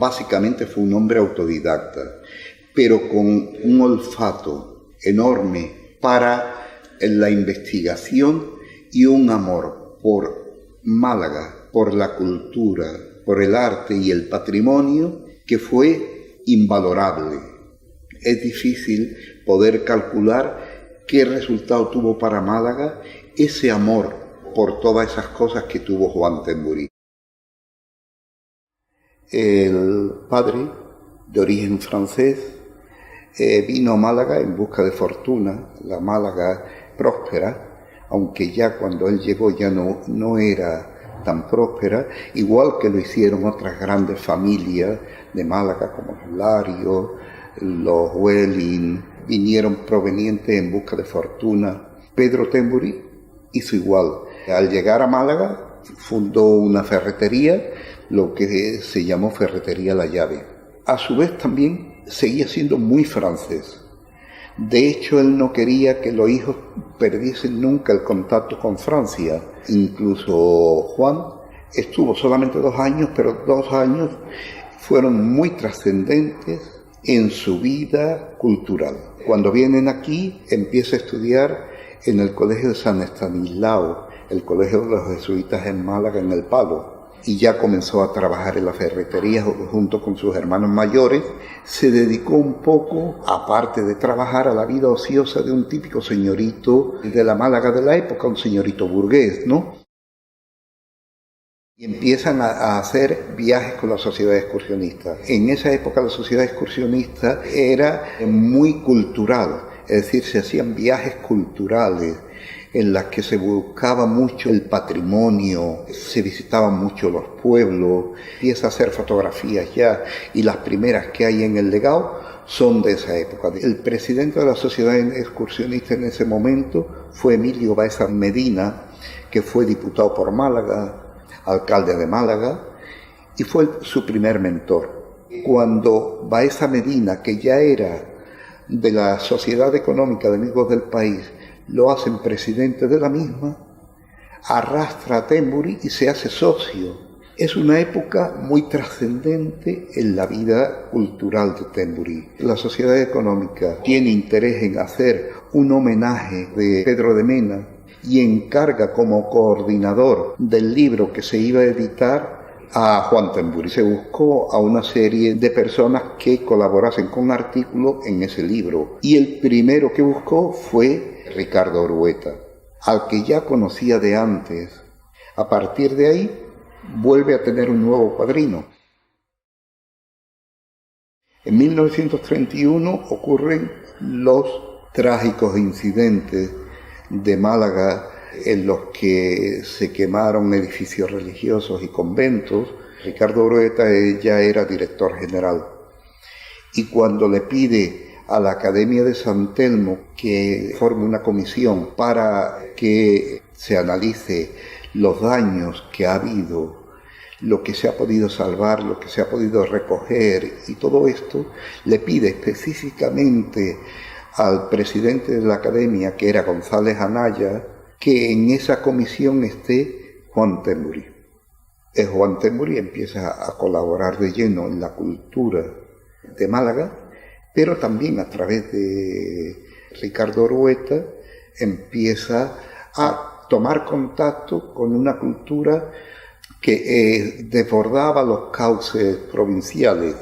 básicamente fue un hombre autodidacta, pero con un olfato enorme para la investigación y un amor por Málaga, por la cultura, por el arte y el patrimonio que fue invalorable. Es difícil poder calcular qué resultado tuvo para Málaga ese amor por todas esas cosas que tuvo Juan Temburi. El padre, de origen francés, vino a Málaga en busca de fortuna, la Málaga próspera, aunque ya cuando él llegó ya no era tan próspera, igual que lo hicieron otras grandes familias de Málaga, como los Lario, los Welling, vinieron provenientes en busca de fortuna. Pedro Temburi hizo igual. Al llegar a Málaga, fundó una ferretería, lo que se llamó Ferretería La Llave. A su vez también seguía siendo muy francés. De hecho, él no quería que los hijos perdiesen nunca el contacto con Francia. Incluso Juan estuvo solamente 2 años, pero 2 años fueron muy trascendentes en su vida cultural. Cuando vienen aquí, empieza a estudiar en el Colegio de San Estanislao, el Colegio de los Jesuitas en Málaga, en El Palo, y ya comenzó a trabajar en la ferretería junto con sus hermanos mayores. Se dedicó un poco, aparte de trabajar, a la vida ociosa de un típico señorito de la Málaga de la época, un señorito burgués, ¿no? Y empiezan a hacer viajes con la sociedad excursionista. En esa época la sociedad excursionista era muy cultural, es decir, se hacían viajes culturales en las que se buscaba mucho el patrimonio, se visitaban mucho los pueblos, empieza a hacer fotografías ya, y las primeras que hay en el legado son de esa época. El presidente de la sociedad excursionista en ese momento fue Emilio Baeza Medina, que fue diputado por Málaga, alcalde de Málaga, y fue su primer mentor. Cuando Baeza Medina, que ya era de la Sociedad Económica de Amigos del País, lo hacen presidente de la misma, arrastra a Temburi y se hace socio. Es una época muy trascendente en la vida cultural de Temburi. La Sociedad Económica tiene interés en hacer un homenaje de Pedro de Mena y encarga como coordinador del libro que se iba a editar a Juan Temburi. Se buscó a una serie de personas que colaborasen con artículos en ese libro, y el primero que buscó fue Ricardo Orueta, al que ya conocía de antes. A partir de ahí vuelve a tener un nuevo padrino. En 1931 ocurren los trágicos incidentes de Málaga en los que se quemaron edificios religiosos y conventos. Ricardo Orueta ya era director general, y cuando le pide a la Academia de San Telmo que forme una comisión para que se analice los daños que ha habido, lo que se ha podido salvar, lo que se ha podido recoger y todo esto, le pide específicamente al presidente de la Academia, que era González Anaya, que en esa comisión esté Juan Temburi. Juan Temburi empieza a colaborar de lleno en la cultura de Málaga, pero también a través de Ricardo Orueta empieza a tomar contacto con una cultura que desbordaba los cauces provinciales.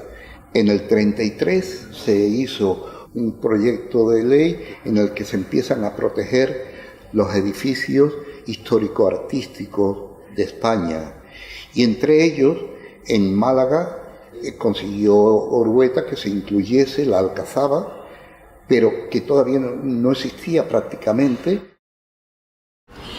En el 33 se hizo un proyecto de ley en el que se empiezan a proteger los edificios histórico-artísticos de España, y entre ellos en Málaga consiguió Orueta que se incluyese la Alcazaba, pero que todavía no existía prácticamente.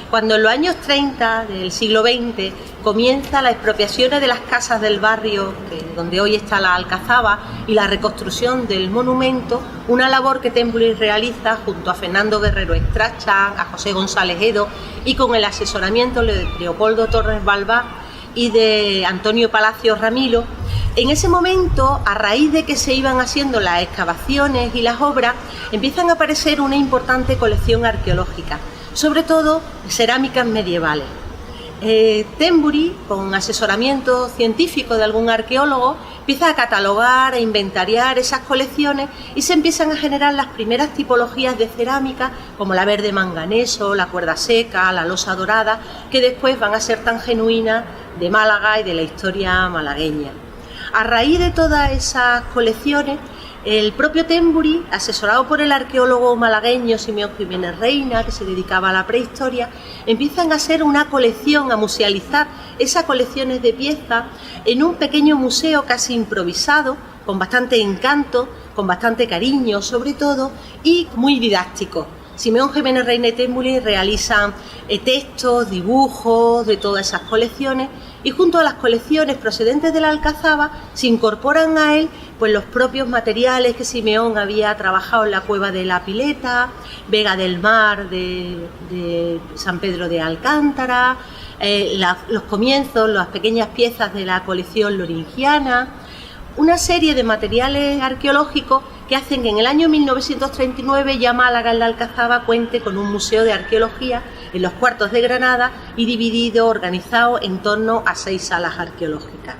Cuando en los años 30 del siglo XX comienza las expropiaciones de las casas del barrio, donde hoy está la Alcazaba, y la reconstrucción del monumento, una labor que Temburi realiza junto a Fernando Guerrero Estracha, a José González Edo, y con el asesoramiento de Leopoldo Torres Balbá y de Antonio Palacios Ramilo. En ese momento, a raíz de que se iban haciendo las excavaciones y las obras, empiezan a aparecer una importante colección arqueológica, sobre todo cerámicas medievales. Tembury, con asesoramiento científico de algún arqueólogo, empieza a catalogar e inventariar esas colecciones y se empiezan a generar las primeras tipologías de cerámica, como la verde manganeso, la cuerda seca, la losa dorada, que después van a ser tan genuinas de Málaga y de la historia malagueña. A raíz de todas esas colecciones, el propio Tembury, asesorado por el arqueólogo malagueño Simeón Jiménez Reina, que se dedicaba a la prehistoria, empiezan a hacer una colección, a musealizar esas colecciones de piezas en un pequeño museo casi improvisado, con bastante encanto, con bastante cariño sobre todo, y muy didáctico. Simeón Jiménez Reina y Tembury realizan textos, dibujos de todas esas colecciones, y junto a las colecciones procedentes de la Alcazaba se incorporan a él pues los propios materiales que Simeón había trabajado en la cueva de la Pileta, Vega del Mar de San Pedro de Alcántara, los comienzos, las pequeñas piezas de la colección loringiana, una serie de materiales arqueológicos que hacen que en el año 1939 ya Málaga en la Alcazaba cuente con un museo de arqueología en los Cuartos de Granada y dividido, organizado en torno a 6 salas arqueológicas.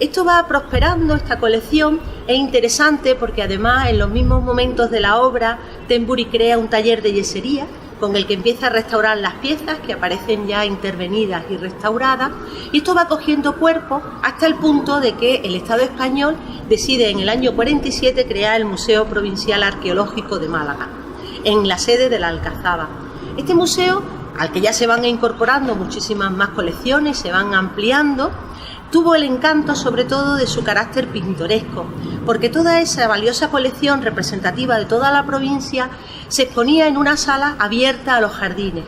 Esto va prosperando, esta colección es interesante porque además en los mismos momentos de la obra Tembury crea un taller de yesería con el que empieza a restaurar las piezas que aparecen ya intervenidas y restauradas, y esto va cogiendo cuerpo hasta el punto de que el Estado español decide en el año 47 crear el Museo Provincial Arqueológico de Málaga, en la sede de la Alcazaba. Este museo, al que ya se van incorporando muchísimas más colecciones, se van ampliando, tuvo el encanto sobre todo de su carácter pintoresco, porque toda esa valiosa colección representativa de toda la provincia se exponía en una sala abierta a los jardines.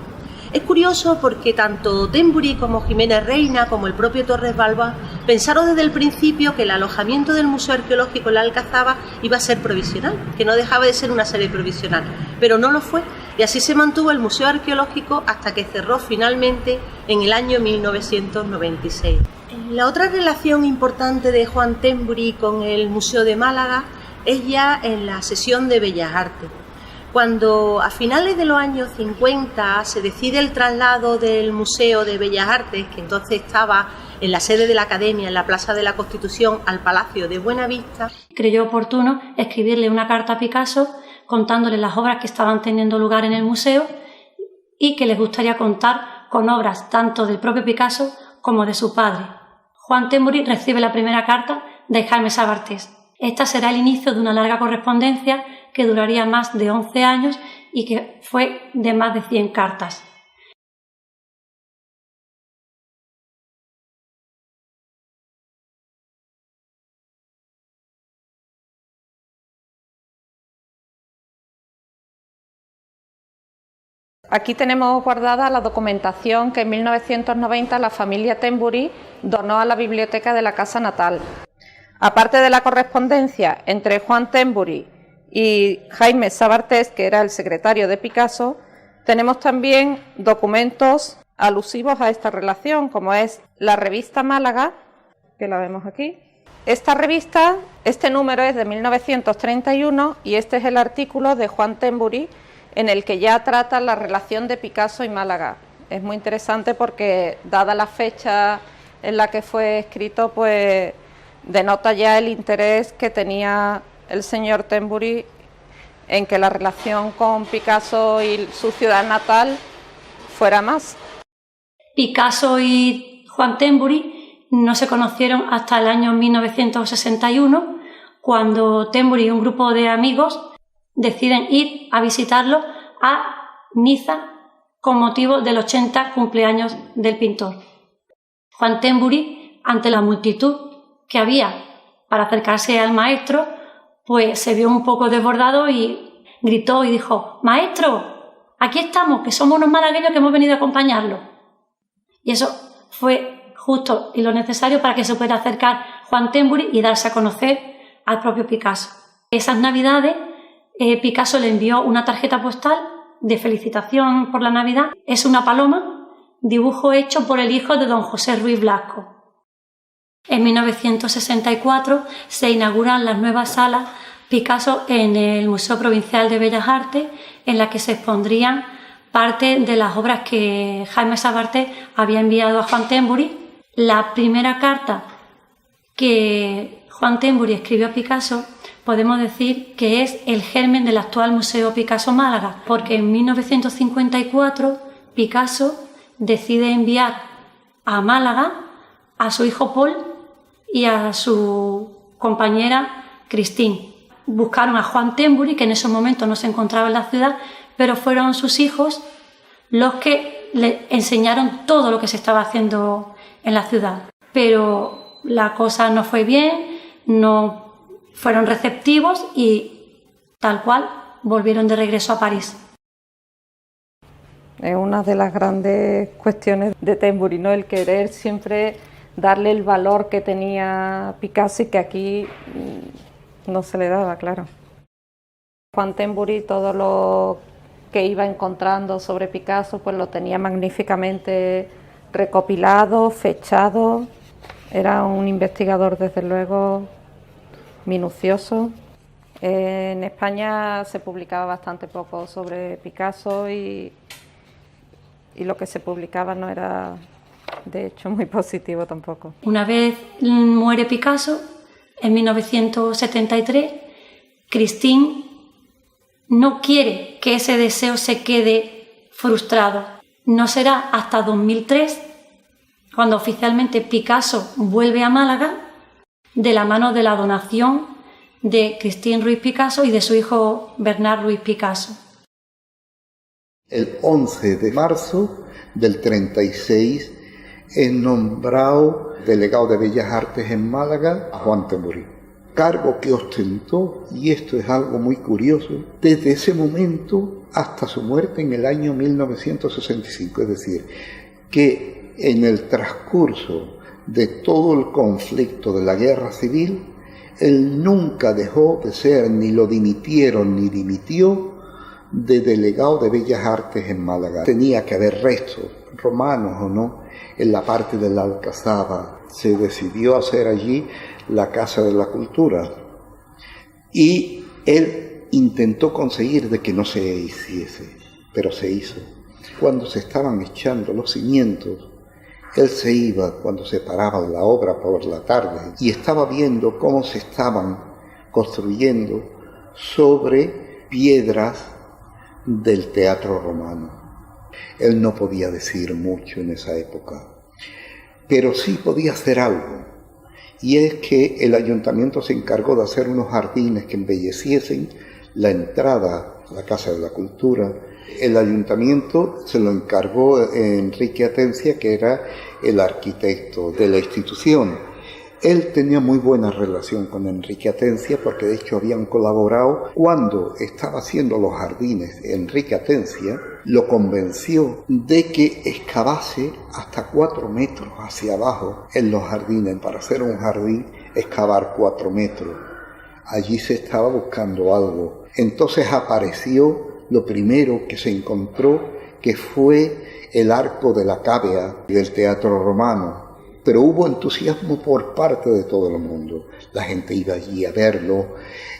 Es curioso porque tanto Tembury como Jiménez Reina, como el propio Torres Balbás, pensaron desde el principio que el alojamiento del Museo Arqueológico en la Alcazaba iba a ser provisional, que no dejaba de ser una sede provisional, pero no lo fue, y así se mantuvo el Museo Arqueológico hasta que cerró finalmente en el año 1996. La otra relación importante de Juan Tembury con el Museo de Málaga es ya en la sesión de Bellas Artes. Cuando a finales de los años 50 se decide el traslado del Museo de Bellas Artes, que entonces estaba en la sede de la Academia, en la Plaza de la Constitución, al Palacio de Buenavista, creyó oportuno escribirle una carta a Picasso contándole las obras que estaban teniendo lugar en el museo y que les gustaría contar con obras tanto del propio Picasso como de su padre. Juan Tembury recibe la primera carta de Jaime Sabartés. Esta será el inicio de una larga correspondencia que duraría más de 11 años y que fue de más de 100 cartas. Aquí tenemos guardada la documentación que en 1990 la familia Tembury donó a la biblioteca de la casa natal. Aparte de la correspondencia entre Juan Tembury y Jaime Sabartés, que era el secretario de Picasso, tenemos también documentos alusivos a esta relación, como es la revista Málaga, que la vemos aquí. Esta revista, este número es de 1931 y este es el artículo de Juan Tembury en el que ya trata la relación de Picasso y Málaga. Es muy interesante porque, dada la fecha en la que fue escrito, pues denota ya el interés que tenía el señor Tembury en que la relación con Picasso y su ciudad natal fuera más. Picasso y Juan Tembury no se conocieron hasta el año 1961, cuando Tembury y un grupo de amigos deciden ir a visitarlo a Niza con motivo del 80 cumpleaños del pintor. Juan Tembury, ante la multitud que había para acercarse al maestro, pues se vio un poco desbordado y gritó y dijo: «Maestro, aquí estamos, que somos unos malagueños que hemos venido a acompañarlo». Y eso fue justo y lo necesario para que se pudiera acercar Juan Tembury y darse a conocer al propio Picasso. Esas navidades Picasso le envió una tarjeta postal de felicitación por la Navidad. Es una paloma, dibujo hecho por el hijo de don José Ruiz Blasco. En 1964 se inauguran las nuevas salas Picasso en el Museo Provincial de Bellas Artes, en la que se expondrían parte de las obras que Jaime Sabarté había enviado a Juan Temburi. La primera carta que Juan Temburi escribió a Picasso podemos decir que es el germen del actual Museo Picasso Málaga, porque en 1954 Picasso decide enviar a Málaga a su hijo Paul y a su compañera Christine. Buscaron a Juan Temburi, que en ese momento no se encontraba en la ciudad, pero fueron sus hijos los que le enseñaron todo lo que se estaba haciendo en la ciudad. Pero la cosa no fue bien, no fueron receptivos y tal cual volvieron de regreso a París. Es una de las grandes cuestiones de Temburi, ¿no? El querer siempre darle el valor que tenía Picasso y que aquí no se le daba, claro. Juan Temburi, todo lo que iba encontrando sobre Picasso, pues lo tenía magníficamente recopilado, fechado. Era un investigador, desde luego, minucioso. En España se publicaba bastante poco sobre Picasso y lo que se publicaba no era, de hecho, muy positivo tampoco. Una vez muere Picasso, en 1973, Christine no quiere que ese deseo se quede frustrado. No será hasta 2003, cuando oficialmente Picasso vuelve a Málaga, de la mano de la donación de Christine Ruiz Picasso y de su hijo Bernard Ruiz Picasso. El 11 de marzo del 36 es nombrado delegado de Bellas Artes en Málaga a Juan Temburi, cargo que ostentó, y esto es algo muy curioso, desde ese momento hasta su muerte en el año 1965, es decir, que en el transcurso de todo el conflicto de la guerra civil, él nunca dejó de ser, ni lo dimitieron ni dimitió, de delegado de Bellas Artes en Málaga. Tenía que haber restos, romanos o no, en la parte de la Alcazaba. Se decidió hacer allí la Casa de la Cultura y él intentó conseguir de que no se hiciese, pero se hizo. Cuando se estaban echando los cimientos, él se iba cuando se paraba la obra por la tarde y estaba viendo cómo se estaban construyendo sobre piedras del teatro romano. Él no podía decir mucho en esa época, pero sí podía hacer algo, y es que el ayuntamiento se encargó de hacer unos jardines que embelleciesen la entrada a la Casa de la Cultura. El ayuntamiento se lo encargó a Enrique Atencia, que era el arquitecto de la institución. Él tenía muy buena relación con Enrique Atencia porque de hecho habían colaborado. Cuando estaba haciendo los jardines, Enrique Atencia lo convenció de que excavase hasta 4 metros hacia abajo en los jardines. Para hacer un jardín, excavar 4 metros. Allí se estaba buscando algo. Entonces apareció lo primero que se encontró, que fue el arco de la cavea del teatro romano. Pero hubo entusiasmo por parte de todo el mundo. La gente iba allí a verlo,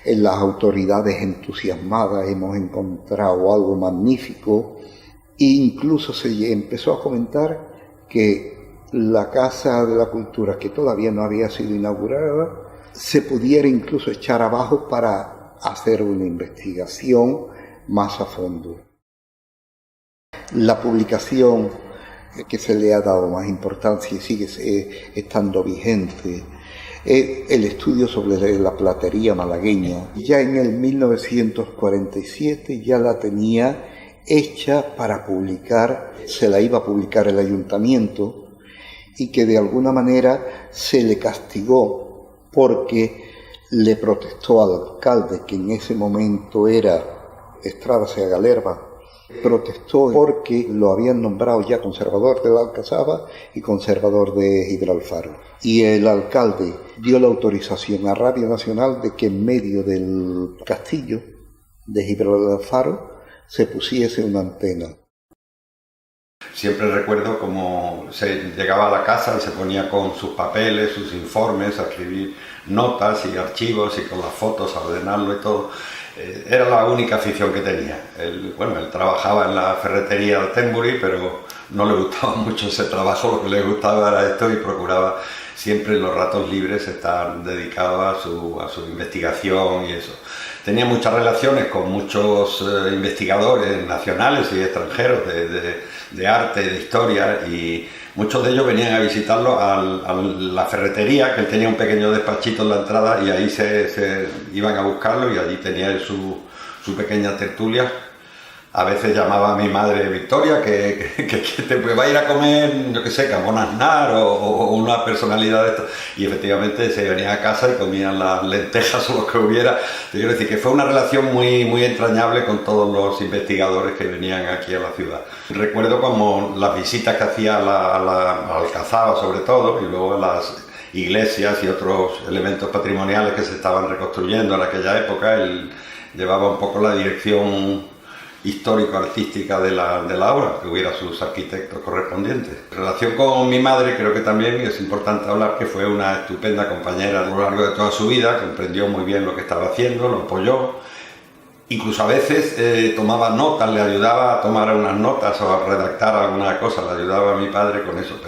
las autoridades entusiasmadas, hemos encontrado algo magnífico, e incluso se empezó a comentar que la Casa de la Cultura, que todavía no había sido inaugurada, se pudiera incluso echar abajo para hacer una investigación más a fondo. La publicación que se le ha dado más importancia y sigue estando vigente, el estudio sobre la platería malagueña. Ya en el 1947 ya la tenía hecha para publicar, se la iba a publicar el ayuntamiento, y que de alguna manera se le castigó porque le protestó al alcalde, que en ese momento era Estrada Segalerba. Protestó porque lo habían nombrado ya conservador de la Alcazaba y conservador de Gibralfaro. Y el alcalde dio la autorización a Radio Nacional de que en medio del castillo de Gibralfaro se pusiese una antena. Siempre recuerdo cómo se llegaba a la casa y se ponía con sus papeles, sus informes, a escribir notas y archivos y con las fotos a ordenarlo y todo. era la única afición que tenía. Él trabajaba en la ferretería de Tembury, pero no le gustaba mucho ese trabajo, lo que le gustaba era esto y procuraba siempre en los ratos libres estar dedicado a su investigación y eso. Tenía muchas relaciones con muchos investigadores nacionales y extranjeros de arte, de historia, y muchos de ellos venían a visitarlo a la ferretería, que él tenía un pequeño despachito en la entrada, y ahí se iban a buscarlo, y allí tenía él su pequeña tertulia. A veces llamaba a mi madre Victoria, que te va a ir a comer, yo qué sé, Camón Aznar o una personalidad de esto. Y efectivamente se venía a casa y comían las lentejas o lo que hubiera. Te quiero decir que fue una relación muy, muy entrañable con todos los investigadores que venían aquí a la ciudad. Recuerdo como las visitas que hacía a la Alcazaba, sobre todo, y luego a las iglesias y otros elementos patrimoniales que se estaban reconstruyendo en aquella época. Él llevaba un poco la dirección histórico-artística de la obra, que hubiera sus arquitectos correspondientes. En relación con mi madre, creo que también es importante hablar que fue una estupenda compañera a lo largo de toda su vida, comprendió muy bien lo que estaba haciendo, lo apoyó, incluso a veces tomaba notas, le ayudaba a tomar unas notas o a redactar alguna cosa, le ayudaba a mi padre con eso,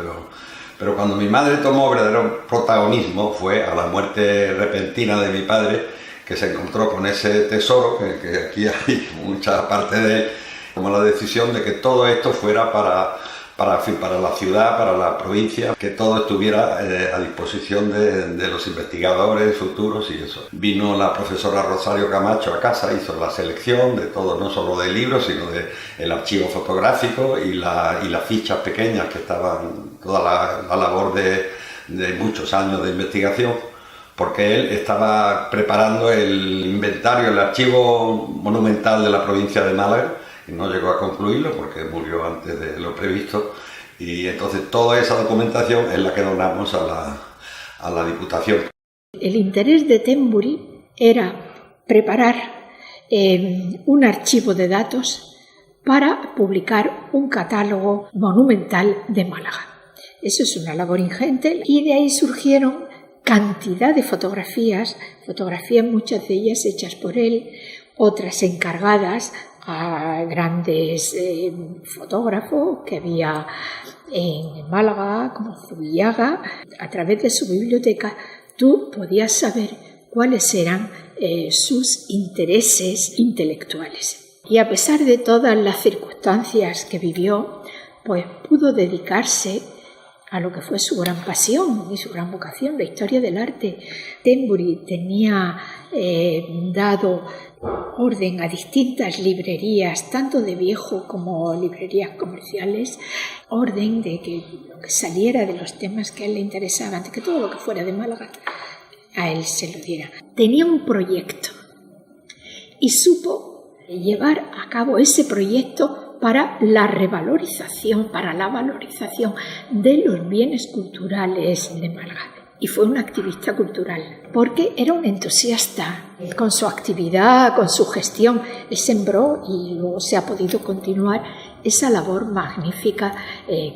pero cuando mi madre tomó verdadero protagonismo fue a la muerte repentina de mi padre, que se encontró con ese tesoro, que aquí hay mucha parte de él, tomó la decisión de que todo esto fuera para la ciudad, para la provincia, que todo estuviera a disposición de los investigadores futuros y eso. Vino la profesora Rosario Camacho a casa, hizo la selección de todo, no solo de libros, sino del archivo fotográfico y las fichas pequeñas que estaban, toda la labor de muchos años de investigación, porque él estaba preparando el inventario, el archivo monumental de la provincia de Málaga, y no llegó a concluirlo porque murió antes de lo previsto, y entonces toda esa documentación es la que donamos a la Diputación. El interés de Tembury era preparar un archivo de datos para publicar un catálogo monumental de Málaga. Eso es una labor ingente, y de ahí surgieron cantidad de fotografías muchas de ellas hechas por él, otras encargadas a grandes fotógrafos que había en Málaga, como Zubillaga. A través de su biblioteca tú podías saber cuáles eran sus intereses intelectuales. Y a pesar de todas las circunstancias que vivió, pues pudo dedicarse a lo que fue su gran pasión y su gran vocación, la historia del arte. Tembury tenía dado orden a distintas librerías, tanto de viejo como librerías comerciales, orden de que lo que saliera de los temas que a él le interesaban, de que todo lo que fuera de Málaga a él se lo diera. Tenía un proyecto y supo llevar a cabo ese proyecto para la revalorización, para la valorización de los bienes culturales de Málaga. Y fue un activista cultural, porque era un entusiasta. Con su actividad, con su gestión, él sembró y luego se ha podido continuar esa labor magnífica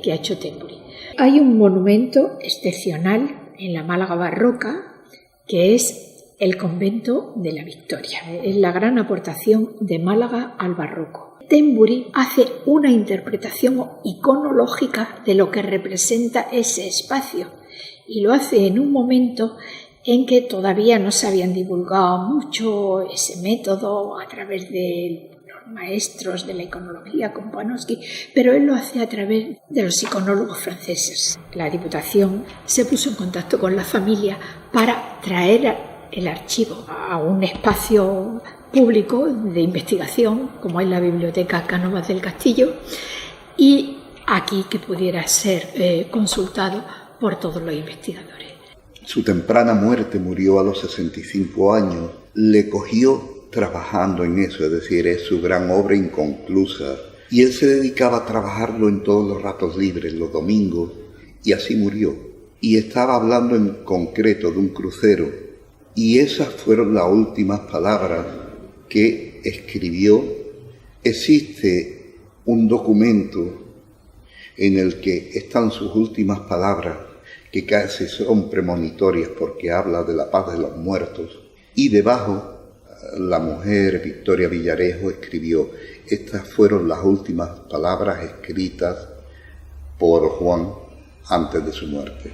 que ha hecho Tembury. Hay un monumento excepcional en la Málaga barroca, que es el convento de la Victoria. Es la gran aportación de Málaga al barroco. Tembury hace una interpretación iconológica de lo que representa ese espacio, y lo hace en un momento en que todavía no se habían divulgado mucho ese método a través de los maestros de la iconología como Panofsky, pero él lo hace a través de los iconólogos franceses. La Diputación se puso en contacto con la familia para traer el archivo a un espacio público de investigación, como es la Biblioteca Cánovas del Castillo, y aquí que pudiera ser consultado por todos los investigadores. Su temprana muerte, murió a los 65 años, le cogió trabajando en eso, es decir, es su gran obra inconclusa, y él se dedicaba a trabajarlo en todos los ratos libres, los domingos, y así murió. Y estaba hablando en concreto de un crucero, y esas fueron las últimas palabras que escribió. Existe un documento en el que están sus últimas palabras, que casi son premonitorias porque habla de la paz de los muertos, y debajo la mujer Victoria Villarejo escribió: estas fueron las últimas palabras escritas por Juan antes de su muerte.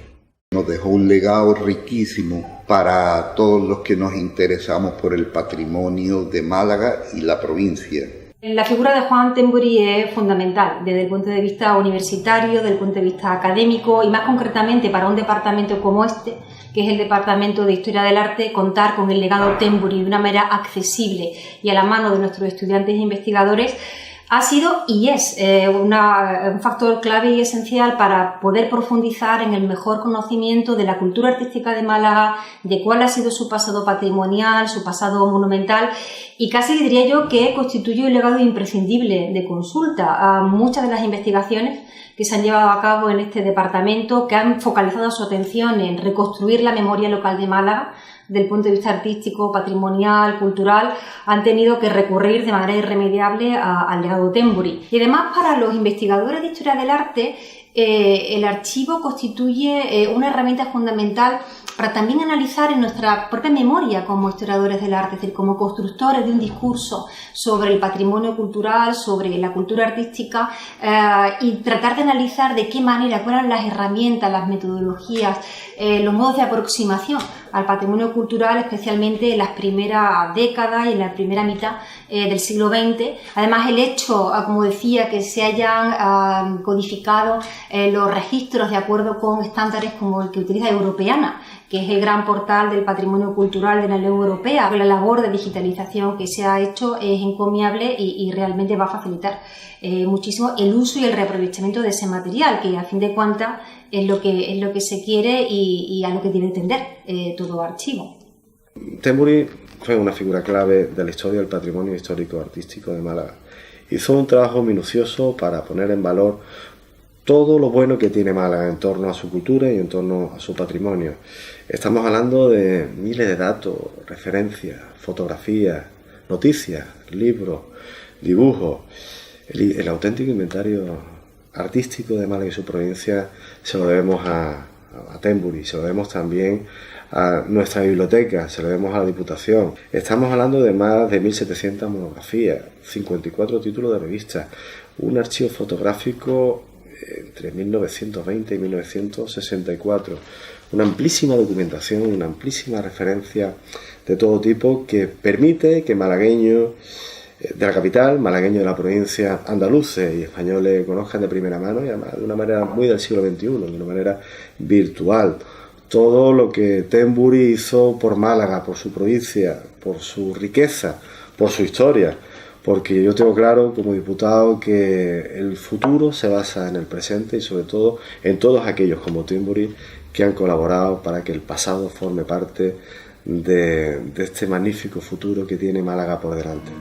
Nos dejó un legado riquísimo para todos los que nos interesamos por el patrimonio de Málaga y la provincia. La figura de Juan Temburi es fundamental desde el punto de vista universitario, desde el punto de vista académico y más concretamente para un departamento como este, que es el Departamento de Historia del Arte, contar con el legado Temburi de una manera accesible y a la mano de nuestros estudiantes e investigadores ha sido y es un factor clave y esencial para poder profundizar en el mejor conocimiento de la cultura artística de Málaga, de cuál ha sido su pasado patrimonial, su pasado monumental, y casi diría yo que constituye un legado imprescindible de consulta a muchas de las investigaciones que se han llevado a cabo en este departamento, que han focalizado su atención en reconstruir la memoria local de Málaga del punto de vista artístico, patrimonial, cultural, han tenido que recurrir de manera irremediable al legado Temburi. Y además, para los investigadores de historia del arte, el archivo constituye una herramienta fundamental para también analizar en nuestra propia memoria como historiadores del arte, es decir, como constructores de un discurso sobre el patrimonio cultural, sobre la cultura artística, y tratar de analizar de qué manera, cuáles eran las herramientas, las metodologías, los modos de aproximación al patrimonio cultural, especialmente en las primeras décadas y en la primera mitad del siglo XX. Además, el hecho, como decía, que se hayan codificado los registros de acuerdo con estándares como el que utiliza Europeana, que es el gran portal del patrimonio cultural de la Unión Europea. La labor de digitalización que se ha hecho es encomiable y realmente va a facilitar muchísimo el uso y el reaprovechamiento de ese material, que a fin de cuentas es lo que se quiere y a lo que debe tender todo archivo. Temburi fue una figura clave de la historia del patrimonio histórico-artístico de Málaga. Hizo un trabajo minucioso para poner en valor todo lo bueno que tiene Málaga en torno a su cultura y en torno a su patrimonio. Estamos hablando de miles de datos, referencias, fotografías, noticias, libros, dibujos. El auténtico inventario artístico de Málaga y su provincia se lo debemos a Temburi, se lo debemos también a nuestra biblioteca, se lo debemos a la Diputación. Estamos hablando de más de 1.700 monografías, 54 títulos de revistas, un archivo fotográfico entre 1920 y 1964, una amplísima documentación, una amplísima referencia de todo tipo que permite que malagueños de la capital, malagueños de la provincia, andaluces y españoles conozcan de primera mano y además de una manera muy del siglo XXI, de una manera virtual, todo lo que Temburi hizo por Málaga, por su provincia, por su riqueza, por su historia. Porque yo tengo claro como diputado que el futuro se basa en el presente y sobre todo en todos aquellos como Temburi que han colaborado para que el pasado forme parte de este magnífico futuro que tiene Málaga por delante.